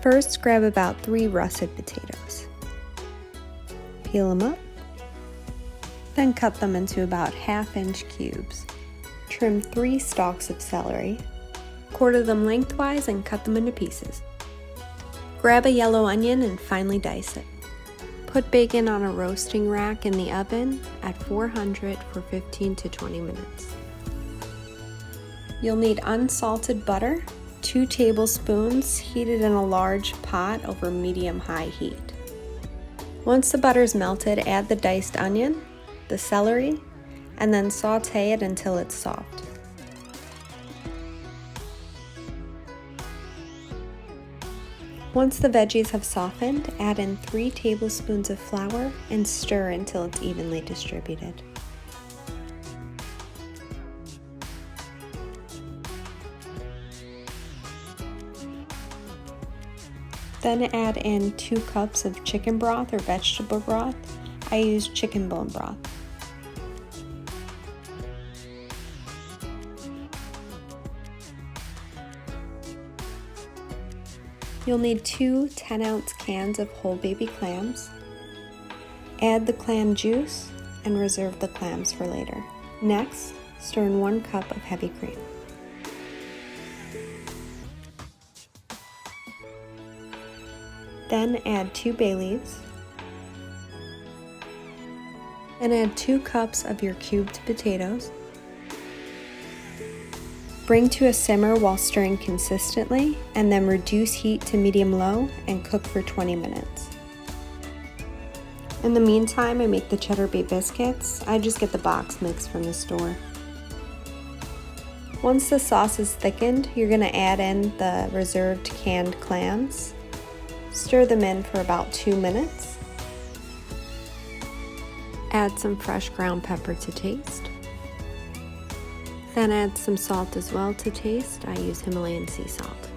First, grab about 3 russet potatoes. Peel them up, then cut them into about 1/2-inch cubes. Trim 3 stalks of celery, quarter them lengthwise and cut them into pieces. Grab a yellow onion and finely dice it. Put bacon on a roasting rack in the oven at 400 for 15 to 20 minutes. You'll need unsalted butter, 2 tablespoons heated in a large pot over medium-high heat. Once the butter's melted, add the diced onion, the celery, and then saute it until it's soft. Once the veggies have softened, add in 3 tablespoons of flour and stir until it's evenly distributed. Then add in 2 cups of chicken broth or vegetable broth. I use chicken bone broth. You'll need 2 10-ounce cans of whole baby clams. Add the clam juice and reserve the clams for later. Next, stir in 1 cup of heavy cream. Then add 2 bay leaves, and add 2 cups of your cubed potatoes. Bring to a simmer while stirring consistently, and then reduce heat to medium-low and cook for 20 minutes. In the meantime, I make the cheddar bay biscuits. I just get the box mix from the store. Once the sauce is thickened, you're going to add in the reserved canned clams. Stir them in for about 2 minutes. Add some fresh ground pepper to taste. Then add some salt as well to taste. I use Himalayan sea salt.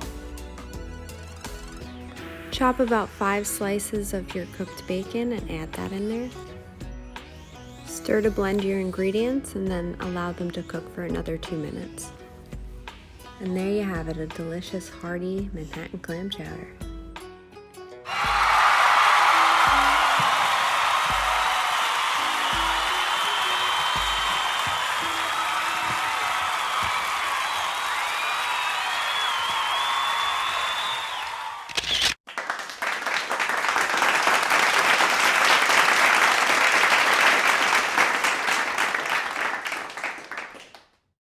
Chop about 5 slices of your cooked bacon and add that in there. Stir to blend your ingredients and then allow them to cook for another 2 minutes. And there you have it, a delicious, hearty Manhattan clam chowder.